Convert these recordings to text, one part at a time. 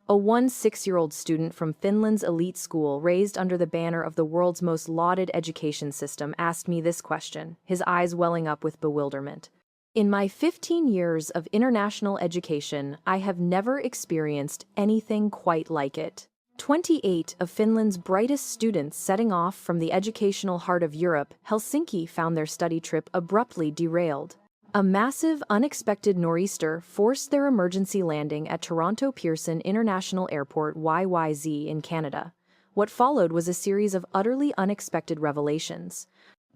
A 16-year-old student from Finland's elite school raised under the banner of the world's most lauded education system asked me this question, his eyes welling up with bewilderment. In my 15 years of international education, I have never experienced anything quite like it. 28 of Finland's brightest students setting off from the educational heart of Europe, Helsinki, found their study trip abruptly derailed. A massive, unexpected nor'easter forced their emergency landing at Toronto Pearson International Airport (YYZ) in Canada. What followed was a series of utterly unexpected revelations.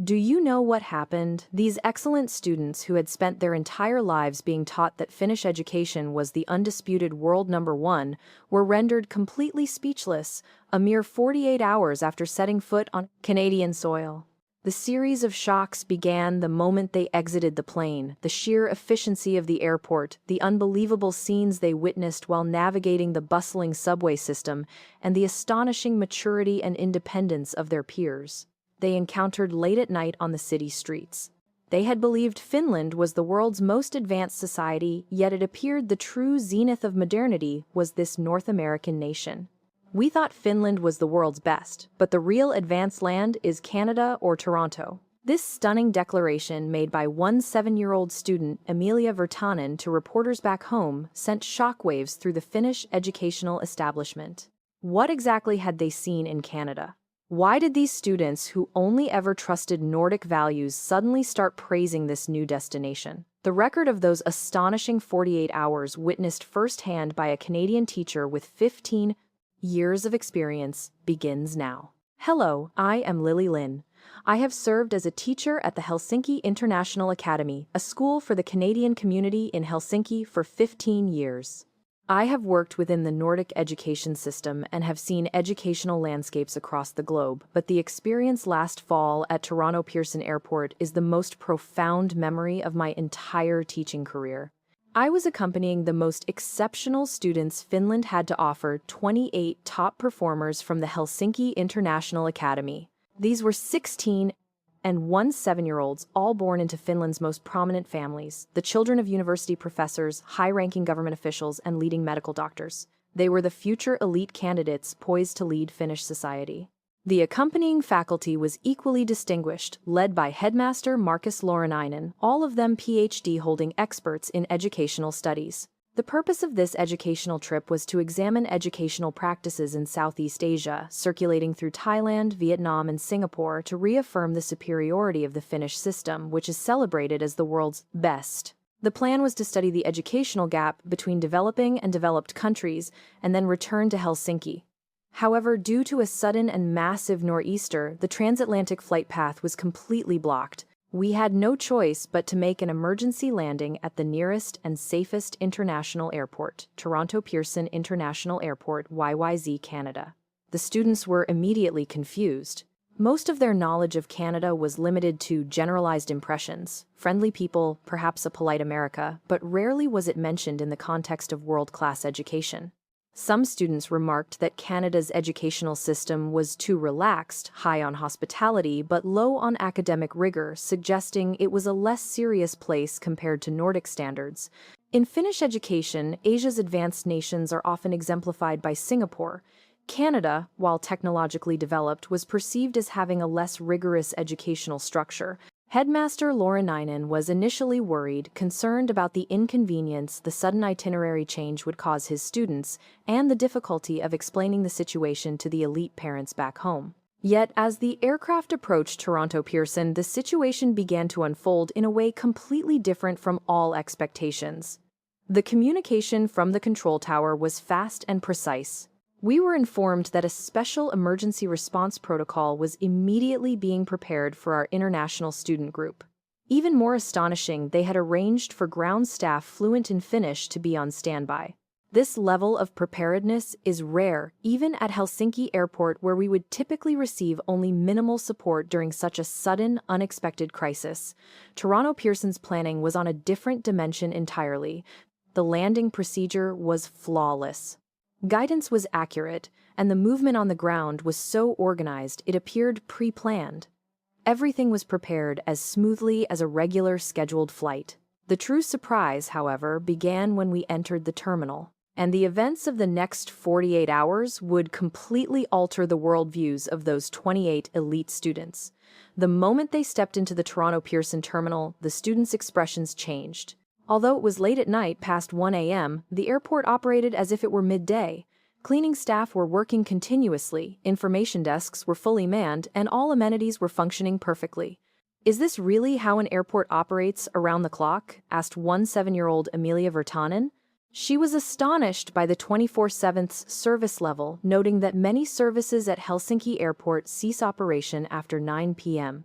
Do you know what happened? These excellent students who had spent their entire lives being taught that Finnish education was the undisputed world #1 were rendered completely speechless a mere 48 hours after setting foot on Canadian soil. The series of shocks began the moment they exited the plane, the sheer efficiency of the airport, the unbelievable scenes they witnessed while navigating the bustling subway system, and the astonishing maturity and independence of their peers they encountered late at night on the city streets. They had believed Finland was the world's most advanced society, yet it appeared the true zenith of modernity was this North American nation. We thought Finland was the world's best, but the real advanced land is Canada or Toronto. This stunning declaration made by one 7-year-old student, Emilia Virtanen, to reporters back home sent shockwaves through the Finnish educational establishment. What exactly had they seen in Canada? Why did these students who only ever trusted Nordic values suddenly start praising this new destination? The record of those astonishing 48 hours witnessed firsthand by a Canadian teacher with 15 years of experience begins now. Hello, I am Lily Lynn. I have served as a teacher at the Helsinki International Academy, a school for the Canadian community in Helsinki, for 15 years. I have worked within the Nordic education system and have seen educational landscapes across the globe, but the experience last fall at Toronto Pearson Airport is the most profound memory of my entire teaching career. I was accompanying the most exceptional students Finland had to offer, 28 top performers from the Helsinki International Academy. These were 16 and 7-year-olds, all born into Finland's most prominent families, the children of university professors, high-ranking government officials, and leading medical doctors. They were the future elite candidates poised to lead Finnish society. The accompanying faculty was equally distinguished, led by headmaster Markus Laurinainen, all of them PhD-holding experts in educational studies. The purpose of this educational trip was to examine educational practices in Southeast Asia, circulating through Thailand, Vietnam, and Singapore to reaffirm the superiority of the Finnish system, which is celebrated as the world's best. The plan was to study the educational gap between developing and developed countries, and then return to Helsinki. However, due to a sudden and massive nor'easter, the transatlantic flight path was completely blocked. We had no choice but to make an emergency landing at the nearest and safest international airport, Toronto Pearson International Airport, YYZ, Canada. The students were immediately confused. Most of their knowledge of Canada was limited to generalized impressions, friendly people, perhaps a polite America, but rarely was it mentioned in the context of world-class education. Some students remarked that Canada's educational system was too relaxed, high on hospitality, but low on academic rigor, suggesting it was a less serious place compared to Nordic standards. In Finnish education, Asia's advanced nations are often exemplified by Singapore. Canada, while technologically developed, was perceived as having a less rigorous educational structure. Headmaster Laurinainen was initially worried, concerned about the inconvenience the sudden itinerary change would cause his students, and the difficulty of explaining the situation to the elite parents back home. Yet, as the aircraft approached Toronto Pearson, the situation began to unfold in a way completely different from all expectations. The communication from the control tower was fast and precise. We were informed that a special emergency response protocol was immediately being prepared for our international student group. Even more astonishing, they had arranged for ground staff fluent in Finnish to be on standby. This level of preparedness is rare, even at Helsinki Airport, where we would typically receive only minimal support during such a sudden, unexpected crisis. Toronto Pearson's planning was on a different dimension entirely. The landing procedure was flawless. Guidance was accurate, and the movement on the ground was so organized it appeared pre-planned. Everything was prepared as smoothly as a regular scheduled flight. The true surprise, however, began when we entered the terminal. and the events of the next 48 hours would completely alter the worldviews of those 28 elite students. The moment they stepped into the Toronto Pearson terminal, the students' expressions changed. Although it was late at night, past 1 a.m., the airport operated as if it were midday. Cleaning staff were working continuously, information desks were fully manned, and all amenities were functioning perfectly. "Is this really how an airport operates around the clock?" asked one 7-year-old Amelia Virtanen. She was astonished by the 24/7 service level, noting that many services at Helsinki Airport cease operation after 9 p.m.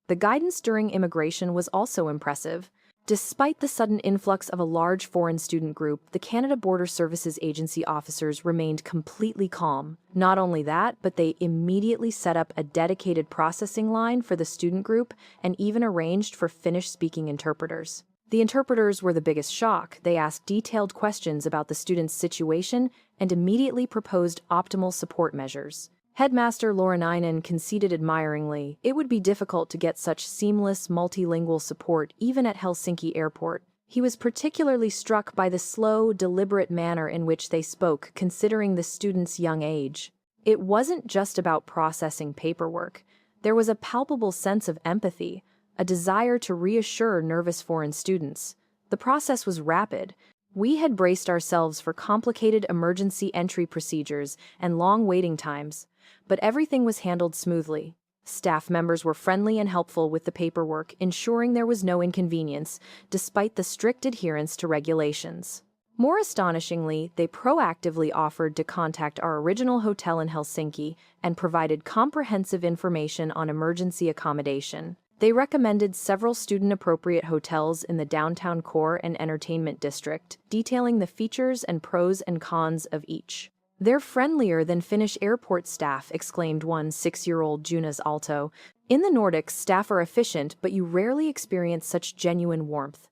The guidance during immigration was also impressive. Despite the sudden influx of a large foreign student group, the Canada Border Services Agency officers remained completely calm. Not only that, but they immediately set up a dedicated processing line for the student group and even arranged for Finnish-speaking interpreters. The interpreters were the biggest shock. They asked detailed questions about the students' situation and immediately proposed optimal support measures. Headmaster Laurinainen conceded admiringly, "It would be difficult to get such seamless multilingual support even at Helsinki Airport." He was particularly struck by the slow, deliberate manner in which they spoke, considering the students' young age. It wasn't just about processing paperwork. There was a palpable sense of empathy, a desire to reassure nervous foreign students. The process was rapid. We had braced ourselves for complicated emergency entry procedures and long waiting times, but everything was handled smoothly. Staff members were friendly and helpful with the paperwork, ensuring there was no inconvenience, despite the strict adherence to regulations. More astonishingly, they proactively offered to contact our original hotel in Helsinki and provided comprehensive information on emergency accommodation. They recommended several student-appropriate hotels in the downtown core and entertainment district, detailing the features and pros and cons of each. "They're friendlier than Finnish airport staff," exclaimed one 6-year-old Junas Alto. "In the Nordics, staff are efficient, but you rarely experience such genuine warmth."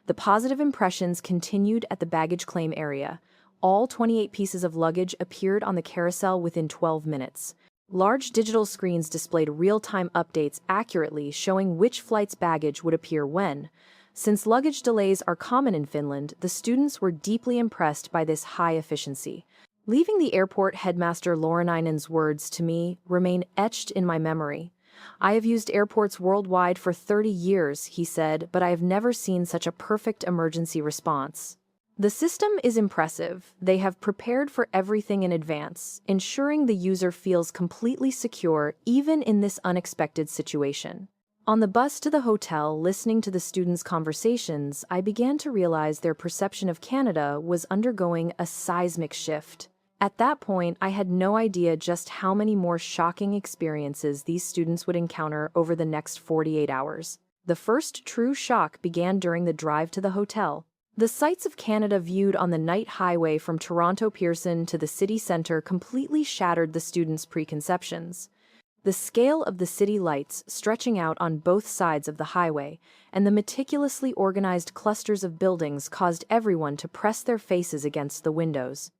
The positive impressions continued at the baggage claim area. All 28 pieces of luggage appeared on the carousel within 12 minutes. Large digital screens displayed real-time updates accurately showing which flight's baggage would appear when. Since luggage delays are common in Finland, the students were deeply impressed by this high efficiency. Leaving the airport, Headmaster Laurinainen's words to me remain etched in my memory. "I have used airports worldwide for 30 years, he said, but I have never seen such a perfect emergency response. The system is impressive. They have prepared for everything in advance, ensuring the user feels completely secure even in this unexpected situation." On the bus to the hotel, listening to the students' conversations, I began to realize their perception of Canada was undergoing a seismic shift. At that point, I had no idea just how many more shocking experiences these students would encounter over the next 48 hours. The first true shock began during the drive to the hotel. The sights of Canada viewed on the night highway from Toronto Pearson to the city centre completely shattered the students' preconceptions. The scale of the city lights stretching out on both sides of the highway and the meticulously organized clusters of buildings caused everyone to press their faces against the windows.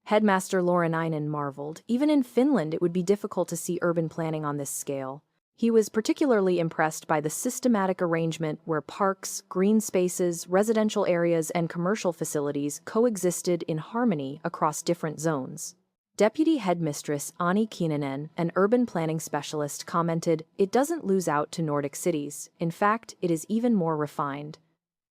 Headmaster Laurinainen marveled. Even in Finland, it would be difficult to see urban planning on this scale. He was particularly impressed by the systematic arrangement where parks, green spaces, residential areas, and commercial facilities coexisted in harmony across different zones. Deputy Headmistress Ani Kiinanen, an urban planning specialist, commented, "It doesn't lose out to Nordic cities. In fact, it is even more refined."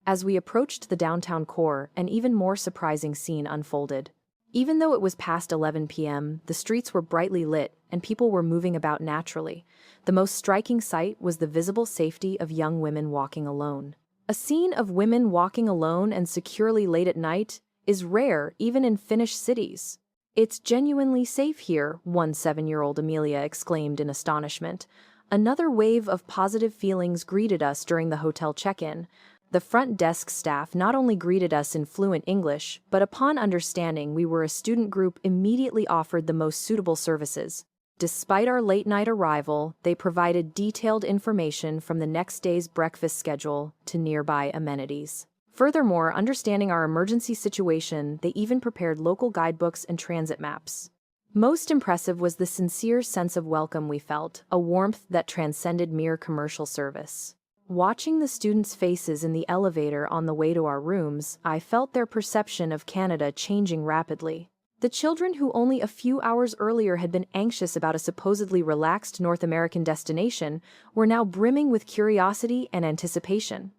As we approached the downtown core, an even more surprising scene unfolded. Even though it was past 11 p.m., the streets were brightly lit and people were moving about naturally. The most striking sight was the visible safety of young women walking alone. A scene of women walking alone and securely late at night is rare even in Finnish cities. "It's genuinely safe here," one 7-year-old Amelia exclaimed in astonishment. Another wave of positive feelings greeted us during the hotel check-in. The front desk staff not only greeted us in fluent English, but upon understanding we were a student group, immediately offered the most suitable services. Despite our late-night arrival, they provided detailed information from the next day's breakfast schedule to nearby amenities. Furthermore, understanding our emergency situation, they even prepared local guidebooks and transit maps. Most impressive was the sincere sense of welcome we felt, a warmth that transcended mere commercial service. Watching the students' faces in the elevator on the way to our rooms, I felt their perception of Canada changing rapidly. The children who only a few hours earlier had been anxious about a supposedly relaxed North American destination were now brimming with curiosity and anticipation.